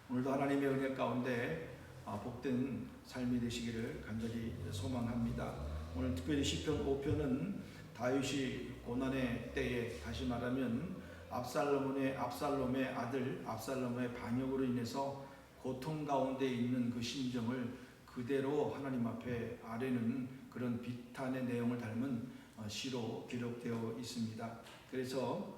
오늘도 하나님의 은혜 가운데 복된 삶이 되시기를 간절히 소망합니다. 오늘 특별히 시편 5편은 다윗이 고난의 때에, 다시 말하면 압살롬의 아들 압살롬의 반역으로 인해서 고통 가운데 있는 그 심정을 그대로 하나님 앞에 아뢰는 그런 비탄의 내용을 담은 시로 기록되어 있습니다. 그래서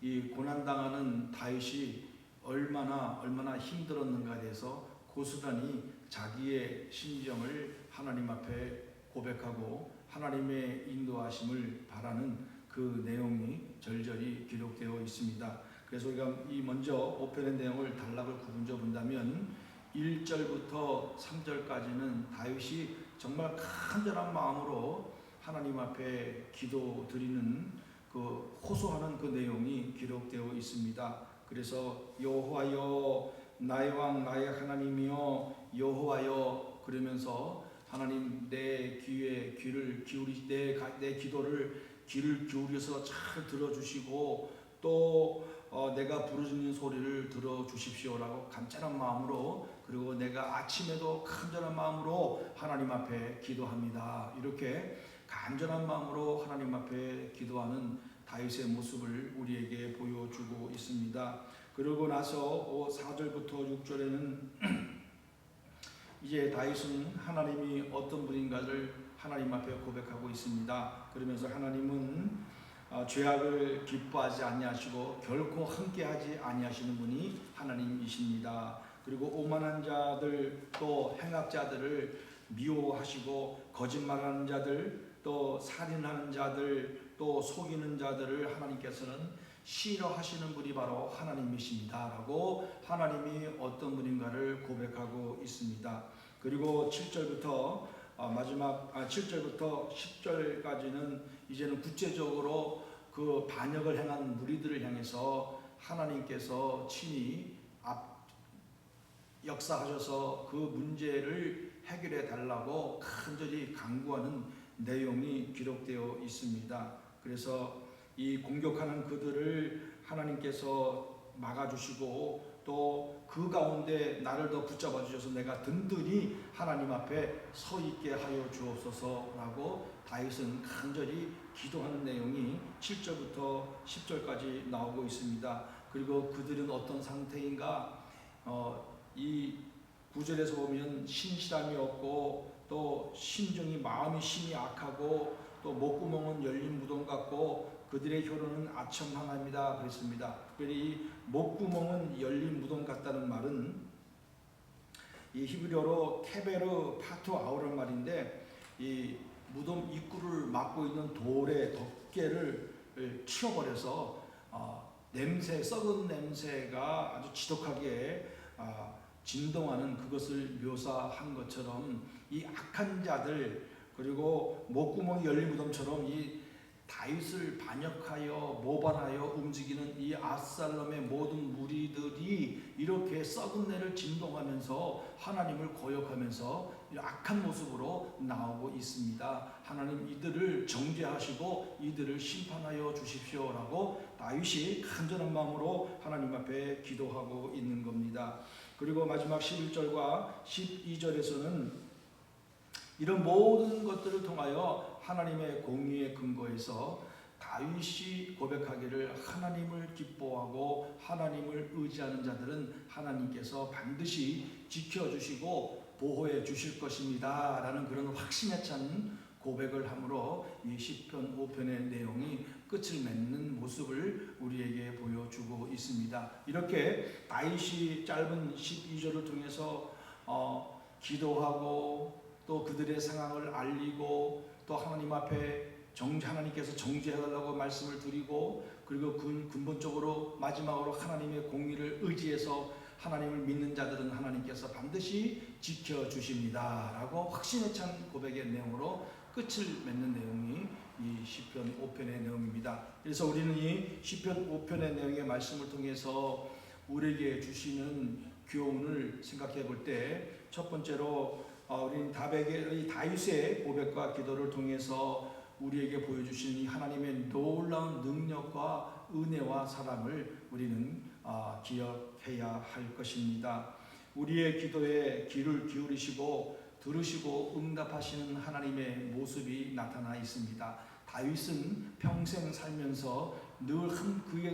이 고난당하는 다윗이 얼마나 힘들었는가에 대해서 고스란히 자기의 심정을 하나님 앞에 고백하고 하나님의 인도하심을 바라는 그 내용이 절절히 기록되어 있습니다. 그래서 우리가 이 먼저 5편의 내용을 단락을 구분져 본다면 1절부터 3절까지는 다윗이 정말 간절한 마음으로 하나님 앞에 기도드리는 그 호소하는 그 내용이 기록되어 있습니다. 그래서 여호와여 나의 왕 나의 하나님이여 여호와여 그러면서 하나님 내 귀에 귀를 기울이 내 기도를 귀를 기울여서 잘 들어주시고 또 내가 부르짖는 소리를 들어주십시오라고 간절한 마음으로, 그리고 내가 아침에도 간절한 마음으로 하나님 앞에 기도합니다. 이렇게 간절한 마음으로 하나님 앞에 기도하는 다윗의 모습을 우리에게 보여주고 있습니다. 그러고 나서 4절부터 6절에는 이제 다윗은 하나님이 어떤 분인가를 하나님 앞에 고백하고 있습니다. 그러면서 하나님은 죄악을 기뻐하지 아니하시고 결코 함께하지 아니하시는 분이 하나님이십니다. 그리고 오만한 자들 또 행악자들을 미워하시고 거짓말하는 자들 또 살인하는 자들 또 속이는 자들을 하나님께서는 싫어하시는 분이 바로 하나님이십니다 라고 하나님이 어떤 분인가를 고백하고 있습니다. 그리고 7절부터 마지막 7절부터 10절까지는 이제는 구체적으로 그 반역을 행한 무리들을 향해서 하나님께서 친히 역사하셔서 그 문제를 해결해 달라고 간절히 간구하는 내용이 기록되어 있습니다. 그래서 이 공격하는 그들을 하나님께서 막아주시고 또 그 가운데 나를 더 붙잡아 주셔서 내가 든든히 하나님 앞에 서 있게 하여 주옵소서라고 다윗은 간절히 기도하는 내용이 7절부터 10절까지 나오고 있습니다. 그리고 그들은 어떤 상태인가? 이 9절에서 보면 신실함이 없고 또 심정이 마음이 심히 악하고 또 목구멍은 열린 무덤 같고 그들의 혀로는 아첨하나입니다 그랬습니다. 특별히 목구멍은 열린 무덤 같다는 말은 이 히브리어로 케베르 파투 아우란 말인데, 이 무덤 입구를 막고 있는 돌의 덮개를 치워버려서 냄새, 썩은 냄새가 아주 지독하게 진동하는 그것을 묘사한 것처럼 이 악한 자들 그리고 목구멍이 열린 무덤처럼 이 다윗을 반역하여 모반하여 움직이는 이 압살롬의 모든 무리들이 이렇게 썩은 내를 진동하면서 하나님을 거역하면서 악한 모습으로 나오고 있습니다. 하나님 이들을 정죄하시고 이들을 심판하여 주십시오라고 다윗이 간절한 마음으로 하나님 앞에 기도하고 있는 겁니다. 그리고 마지막 11절과 12절에서는 이런 모든 것들을 통하여 하나님의 공의의 근거에서 다윗이 고백하기를 하나님을 기뻐하고 하나님을 의지하는 자들은 하나님께서 반드시 지켜주시고 보호해 주실 것입니다 라는 그런 확신에 찬 고백을 함으로 이 시편 5편의 내용이 끝을 맺는 모습을 우리에게 보여주고 있습니다. 이렇게 다윗이 짧은 12절을 통해서 기도하고 또 그들의 상황을 알리고 또 하나님 앞에 하나님께서 정죄해달라고 말씀을 드리고, 그리고 근본적으로 마지막으로 하나님의 공의를 의지해서 하나님을 믿는 자들은 하나님께서 반드시 지켜주십니다 라고 확신에 찬 고백의 내용으로 끝을 맺는 내용이 이 시편 5편의 내용입니다. 그래서 우리는 이 시편 5편의 내용의 말씀을 통해서 우리에게 주시는 교훈을 생각해 볼 때, 첫 번째로 우리는 다윗의 고백과 기도를 통해서 우리에게 보여주신 이 하나님의 놀라운 능력과 은혜와 사랑을 우리는 기억해야 할 것입니다. 우리의 기도에 귀를 기울이시고 들으시고 응답하시는 하나님의 모습이 나타나 있습니다. 다윗은 평생 살면서 늘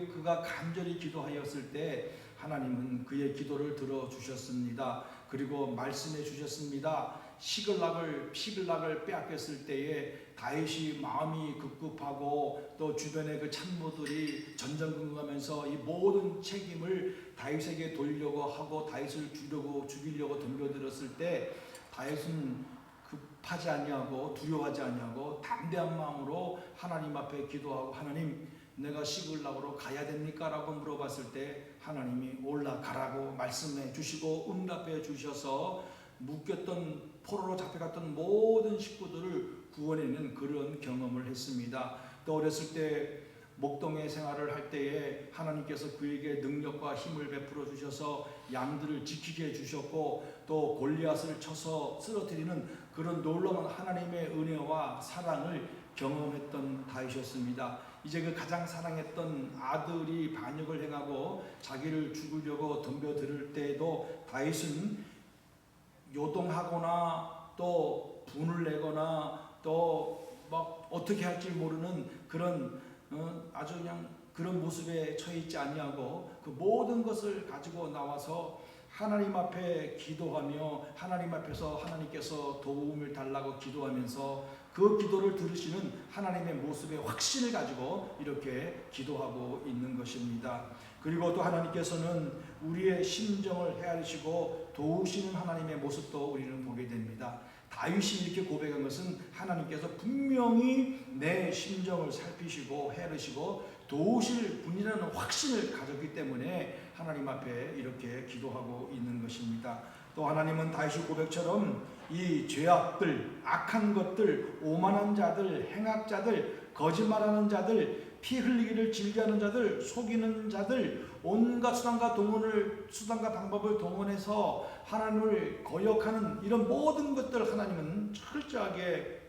그가 간절히 기도하였을 때 하나님은 그의 기도를 들어주셨습니다. 그리고 말씀해 주셨습니다. 시글락을 빼앗겼을 때에 다윗이 마음이 급급하고 또 주변의 그 참모들이 전전긍긍하면서 이 모든 책임을 다윗에게 돌려고 하고 다윗을 죽이려고 덤벼들었을 때 다윗은 급하지 아니하고 두려워하지 아니하고 담대한 마음으로 하나님 앞에 기도하고 하나님 내가 시글락으로 가야 됩니까? 라고 물어봤을 때 하나님이 올라가라고 말씀해 주시고 응답해 주셔서 묶였던 포로로 잡혀갔던 모든 식구들을 구원해낸 그런 경험을 했습니다. 또 어렸을 때 목동의 생활을 할 때에 하나님께서 그에게 능력과 힘을 베풀어 주셔서 양들을 지키게 해주셨고 또 골리앗을 쳐서 쓰러뜨리는 그런 놀라운 하나님의 은혜와 사랑을 경험했던 다윗이었습니다. 이제 그 가장 사랑했던 아들이 반역을 행하고 자기를 죽이려고 덤벼들 때에도 다윗은 요동하거나 또 분을 내거나 또 막 어떻게 할지 모르는 그런 아주 그냥 그런 모습에 처해 있지 아니하고 그 모든 것을 가지고 나와서 하나님 앞에 기도하며 하나님 앞에서 하나님께서 도움을 달라고 기도하면서 그 기도를 들으시는 하나님의 모습의 확신을 가지고 이렇게 기도하고 있는 것입니다. 그리고 또 하나님께서는 우리의 심정을 헤아리시고 도우시는 하나님의 모습도 우리는 보게 됩니다. 다윗이 이렇게 고백한 것은 하나님께서 분명히 내 심정을 살피시고 헤아리시고 도우실 분이라는 확신을 가졌기 때문에 하나님 앞에 이렇게 기도하고 있는 것입니다. 또 하나님은 다윗의 고백처럼 이 죄악들, 악한 것들, 오만한 자들, 행악자들, 거짓말하는 자들, 피 흘리기를 즐겨하는 자들, 속이는 자들, 온갖 수단과 방법을 동원해서 하나님을 거역하는 이런 모든 것들 하나님은 철저하게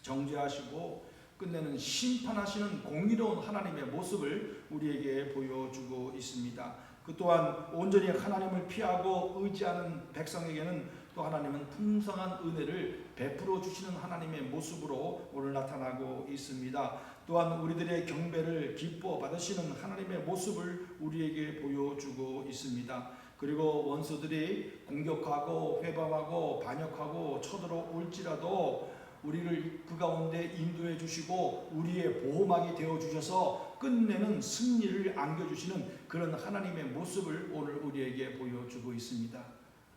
정죄하시고 끝내는 심판하시는 공의로운 하나님의 모습을 우리에게 보여주고 있습니다. 그 또한 온전히 하나님을 피하고 의지하는 백성에게는 또 하나님은 풍성한 은혜를 베풀어 주시는 하나님의 모습으로 오늘 나타나고 있습니다. 또한 우리들의 경배를 기뻐 받으시는 하나님의 모습을 우리에게 보여주고 있습니다. 그리고 원수들이 공격하고 회방하고 반역하고 쳐들어올지라도 우리를 그 가운데 인도해 주시고 우리의 보호막이 되어 주셔서 끝내는 승리를 안겨주시는 그런 하나님의 모습을 오늘 우리에게 보여주고 있습니다.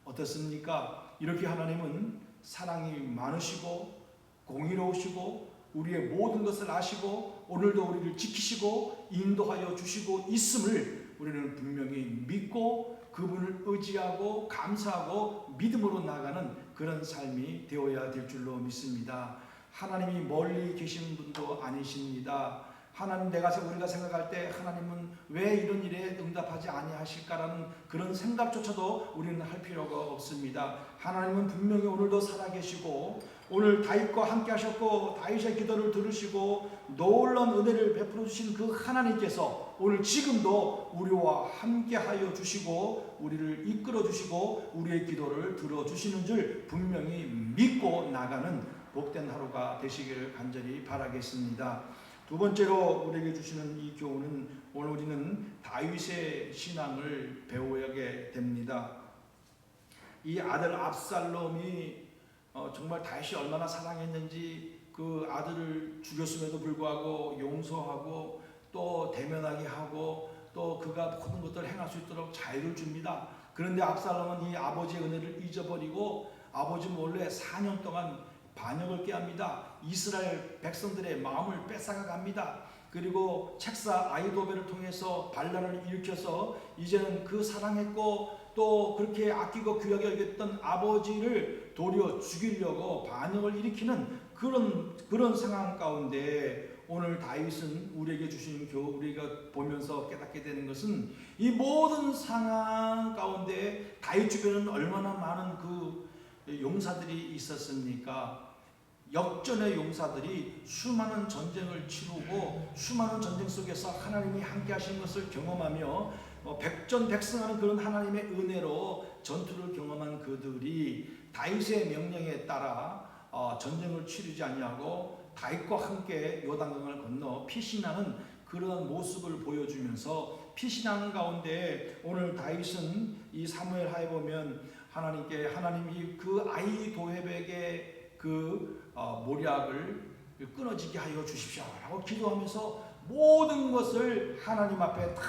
어떻습니까? 이렇게 하나님은 사랑이 많으시고 공의로우시고 우리의 모든 것을 아시고 오늘도 우리를 지키시고 인도하여 주시고 있음을 우리는 분명히 믿고 그분을 의지하고 감사하고 믿음으로 나아가는 그런 삶이 되어야 될 줄로 믿습니다. 하나님이 멀리 계시는 분도 아니십니다. 하나님 우리가 생각할 때 하나님은 왜 이런 일에 응답하지 아니하실까라는 그런 생각조차도 우리는 할 필요가 없습니다. 하나님은 분명히 오늘도 살아계시고 오늘 다윗과 함께 하셨고 다윗의 기도를 들으시고 놀라운 은혜를 베풀어 주신 그 하나님께서 오늘 지금도 우리와 함께 하여 주시고 우리를 이끌어 주시고 우리의 기도를 들어 주시는 줄 분명히 믿고 나가는 복된 하루가 되시기를 간절히 바라겠습니다. 두 번째로 우리에게 주시는 이 교훈은 오늘 우리는 다윗의 신앙을 배워야게 됩니다. 이 아들 압살롬이 정말 다윗이 얼마나 사랑했는지 그 아들을 죽였음에도 불구하고 용서하고 또 대면하게 하고 또 그가 모든 것들을 행할 수 있도록 자유를 줍니다. 그런데 압살롬은 이 아버지의 은혜를 잊어버리고 아버지 몰래 4년 동안 반역을 꾀합니다. 이스라엘 백성들의 마음을 뺏어가 갑니다. 그리고 책사 아이도벨을 통해서 반란을 일으켜서 이제는 그 사랑했고 또 그렇게 아끼고 귀하게 여겼던 아버지를 도리어 죽이려고 반역을 일으키는 그런 상황 가운데 오늘 다윗은 우리에게 주신 우리가 보면서 깨닫게 되는 것은 이 모든 상황 가운데 다윗 주변에는 얼마나 많은 그 용사들이 있었습니까? 역전의 용사들이 수많은 전쟁을 치르고 수많은 전쟁 속에서 하나님이 함께 하신 것을 경험하며 백전백승하는 그런 하나님의 은혜로 전투를 경험한 그들이 다윗의 명령에 따라 전쟁을 치르지 아니하고 다윗과 함께 요단강을 건너 피신하는 그러한 모습을 보여주면서 피신하는 가운데 오늘 다윗은 이 사무엘하에 보면 하나님이 그 아히도렙에게 그 모략을 끊어지게 하여 주십시오라고 기도하면서 모든 것을 하나님 앞에 다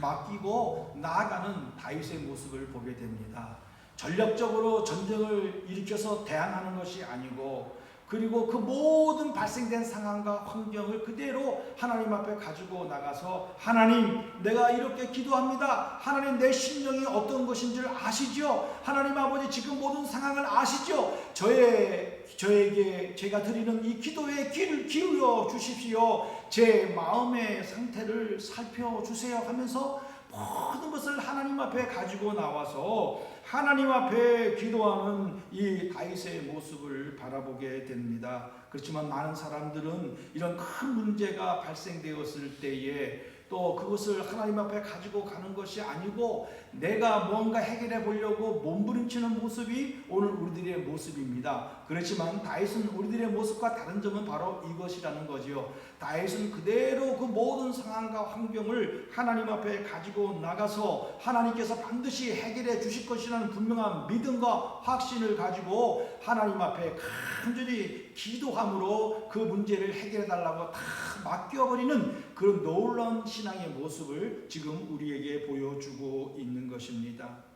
맡기고 나아가는 다윗의 모습을 보게 됩니다. 전략적으로 전쟁을 일으켜서 대항하는 것이 아니고, 그리고 그 모든 발생된 상황과 환경을 그대로 하나님 앞에 가지고 나가서 하나님, 내가 이렇게 기도합니다. 하나님, 내 심령이 어떤 것인 줄 아시죠? 하나님 아버지, 지금 모든 상황을 아시죠? 저에게 제가 드리는 이 기도에 귀를 기울여 주십시오. 제 마음의 상태를 살펴주세요 하면서 모든 것을 하나님 앞에 가지고 나와서 하나님 앞에 기도하는 이 다윗의 모습을 바라보게 됩니다. 그렇지만 많은 사람들은 이런 큰 문제가 발생되었을 때에 또 그것을 하나님 앞에 가지고 가는 것이 아니고 내가 뭔가 해결해 보려고 몸부림치는 모습이 오늘 우리들의 모습입니다. 그렇지만 다윗은 우리들의 모습과 다른 점은 바로 이것이라는 거지요. 다윗은 그대로 그 모든 상황과 환경을 하나님 앞에 가지고 나가서 하나님께서 반드시 해결해 주실 것이라는 분명한 믿음과 확신을 가지고 하나님 앞에 간절히 기도함으로 그 문제를 해결해 달라고 다 맡겨버리는 그런 놀라운 신앙의 모습을 지금 우리에게 보여주고 있는 것입니다.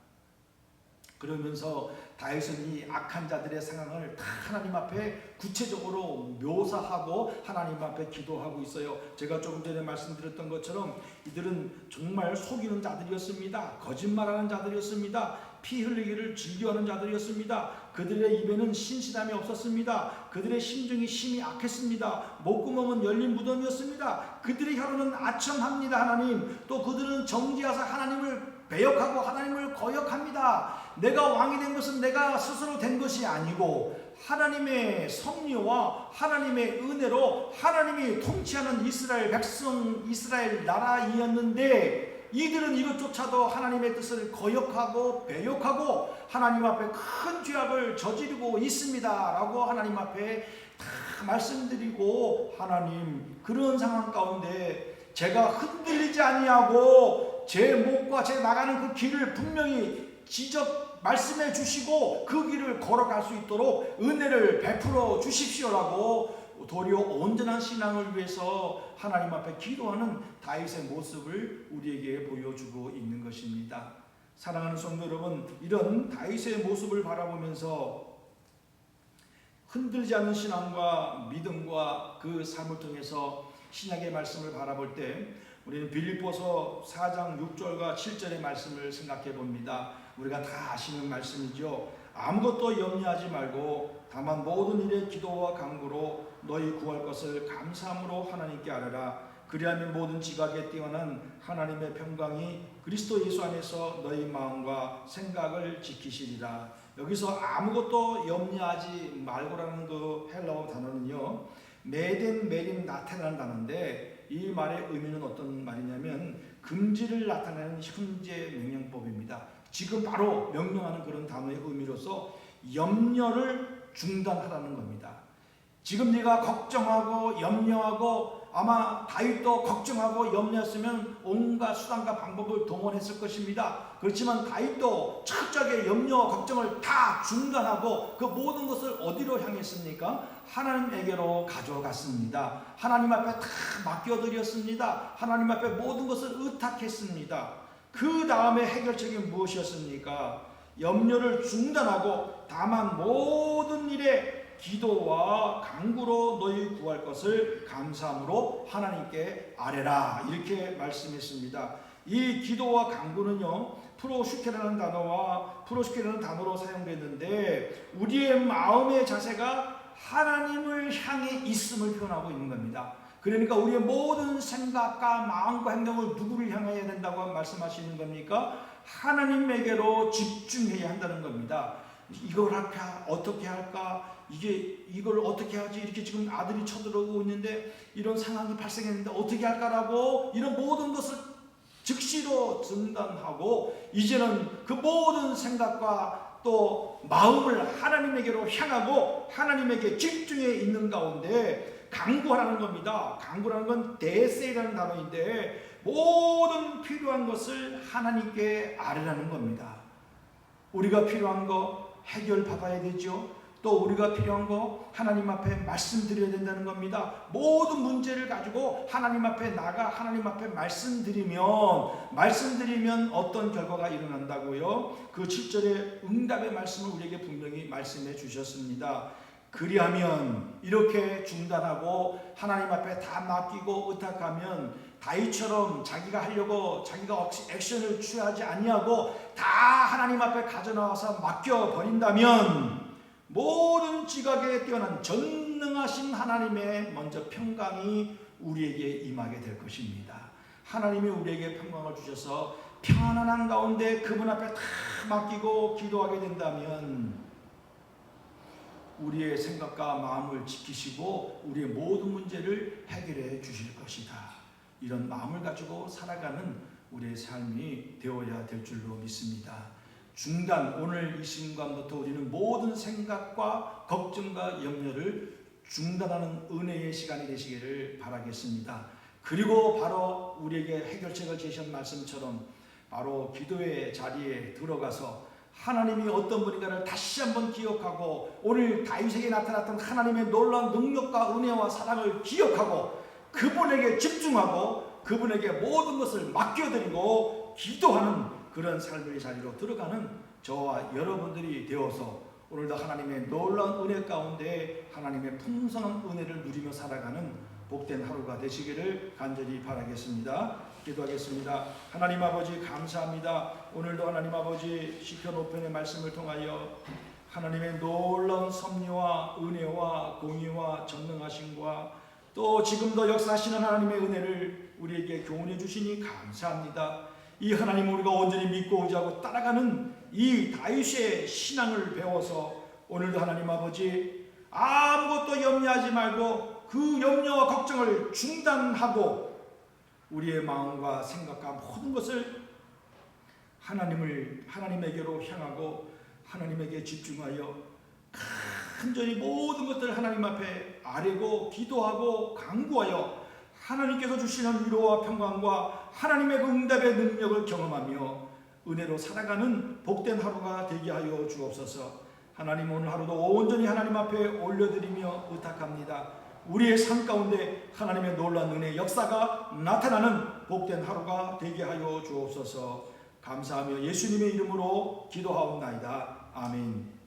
그러면서 다윗은 이 악한 자들의 상황을 다 하나님 앞에 구체적으로 묘사하고 하나님 앞에 기도하고 있어요. 제가 조금 전에 말씀드렸던 것처럼 이들은 정말 속이는 자들이었습니다. 거짓말하는 자들이었습니다. 피 흘리기를 즐겨하는 자들이었습니다. 그들의 입에는 신실함이 없었습니다. 그들의 심정이 심히 악했습니다. 목구멍은 열린 무덤이었습니다. 그들의 혀로는 아첨합니다. 하나님, 또 그들은 정죄하사 하나님을 배역하고 하나님을 거역합니다. 내가 왕이 된 것은 내가 스스로 된 것이 아니고 하나님의 섭리와 하나님의 은혜로 하나님이 통치하는 이스라엘 백성, 이스라엘 나라이었는데 이들은 이것조차도 하나님의 뜻을 거역하고 배역하고 하나님 앞에 큰 죄악을 저지르고 있습니다 라고 하나님 앞에 다 말씀드리고, 하나님, 그런 상황 가운데 제가 흔들리지 아니하고 제 목과 제 나가는 그 길을 분명히 지적 말씀해 주시고 그 길을 걸어갈 수 있도록 은혜를 베풀어 주십시오라고 도리어 온전한 신앙을 위해서 하나님 앞에 기도하는 다윗의 모습을 우리에게 보여주고 있는 것입니다. 사랑하는 성도 여러분, 이런 다윗의 모습을 바라보면서 흔들지 않는 신앙과 믿음과 그 삶을 통해서 신약의 말씀을 바라볼 때 우리는 빌립보서 4장 6절과 7절의 말씀을 생각해 봅니다. 우리가 다 아시는 말씀이죠. 아무것도 염려하지 말고 다만 모든 일에 기도와 간구로 너희 구할 것을 감사함으로 하나님께 아뢰라. 그리하면 모든 지각에 뛰어난 하나님의 평강이 그리스도 예수 안에서 너희 마음과 생각을 지키시리라. 여기서 아무것도 염려하지 말고라는 그 헬라어 단어는요, 메덴 메림 나타나는 단어인데 이 말의 의미는 어떤 말이냐면 금지를 나타내는 현재 명령법입니다. 지금 바로 명령하는 그런 단어의 의미로서 염려를 중단하라는 겁니다. 지금 네가 걱정하고 염려하고, 아마 다윗도 걱정하고 염려했으면 온갖 수단과 방법을 동원했을 것입니다. 그렇지만 다윗도 철저하게 염려와 걱정을 다 중단하고 그 모든 것을 어디로 향했습니까? 하나님에게로 가져갔습니다. 하나님 앞에 다 맡겨드렸습니다. 하나님 앞에 모든 것을 의탁했습니다. 그 다음에 해결책이 무엇이었습니까? 염려를 중단하고 다만 모든 일에 기도와 간구로 너희 구할 것을 감사함으로 하나님께 아뢰라, 이렇게 말씀했습니다. 이 기도와 간구는요, 프로슈케라는 단어로 사용됐는데 우리의 마음의 자세가 하나님을 향해 있음을 표현하고 있는 겁니다. 그러니까 우리의 모든 생각과 마음과 행동을 누구를 향해야 된다고 말씀하시는 겁니까? 하나님에게로 집중해야 한다는 겁니다. 이걸 할까? 어떻게 할까? 이걸 어떻게 하지? 이렇게 지금 아들이 쳐들어오고 있는데 이런 상황이 발생했는데 어떻게 할까라고 이런 모든 것을 즉시로 중단하고 이제는 그 모든 생각과 또 마음을 하나님에게로 향하고 하나님에게 집중해 있는 가운데 간구하라는 겁니다. 간구라는 건 대세라는 단어인데 모든 필요한 것을 하나님께 아뢰라는 겁니다. 우리가 필요한 거 해결받아야 되죠. 또 우리가 필요한 거 하나님 앞에 말씀드려야 된다는 겁니다. 모든 문제를 가지고 하나님 앞에 나가 하나님 앞에 말씀드리면 어떤 결과가 일어난다고요? 그 7절에 응답의 말씀을 우리에게 분명히 말씀해 주셨습니다. 그리하면 이렇게 중단하고 하나님 앞에 다 맡기고 의탁하면 다윗처럼 자기가 하려고 자기가 액션을 취하지 아니하고 다 하나님 앞에 가져나와서 맡겨버린다면 모든 지각에 뛰어난 전능하신 하나님의 먼저 평강이 우리에게 임하게 될 것입니다. 하나님이 우리에게 평강을 주셔서 편안한 가운데 그분 앞에 다 맡기고 기도하게 된다면 우리의 생각과 마음을 지키시고 우리의 모든 문제를 해결해 주실 것이다. 이런 마음을 가지고 살아가는 우리의 삶이 되어야 될 줄로 믿습니다. 중단, 오늘 이 순간부터 우리는 모든 생각과 걱정과 염려를 중단하는 은혜의 시간이 되시기를 바라겠습니다. 그리고 바로 우리에게 해결책을 제시한 말씀처럼 바로 기도의 자리에 들어가서 하나님이 어떤 분인가를 다시 한번 기억하고 오늘 다윗에게 나타났던 하나님의 놀라운 능력과 은혜와 사랑을 기억하고 그분에게 집중하고 그분에게 모든 것을 맡겨드리고 기도하는 그런 삶의 자리로 들어가는 저와 여러분들이 되어서 오늘도 하나님의 놀라운 은혜 가운데 하나님의 풍성한 은혜를 누리며 살아가는 복된 하루가 되시기를 간절히 바라겠습니다. 기도하겠습니다. 하나님 아버지 감사합니다. 오늘도 하나님 아버지 시편 5편의 말씀을 통하여 하나님의 놀라운 섭리와 은혜와 공의와 전능하심과 또 지금도 역사하시는 하나님의 은혜를 우리에게 교훈해 주시니 감사합니다. 이 하나님을 우리가 온전히 믿고 의지하고 따라가는 이 다윗의 신앙을 배워서 오늘도 하나님 아버지 아무것도 염려하지 말고 그 염려와 걱정을 중단하고 우리의 마음과 생각과 모든 것을 하나님에게로 향하고 하나님에게 집중하여 간절히 모든 것들을 하나님 앞에 아뢰고 기도하고 간구하여 하나님께서 주시는 위로와 평강과 하나님의 그 응답의 능력을 경험하며 은혜로 살아가는 복된 하루가 되게 하여 주옵소서. 하나님 오늘 하루도 온전히 하나님 앞에 올려드리며 의탁합니다. 우리의 삶 가운데 하나님의 놀라운 은혜의 역사가 나타나는 복된 하루가 되게 하여 주옵소서. 감사하며 예수님의 이름으로 기도하옵나이다. 아멘.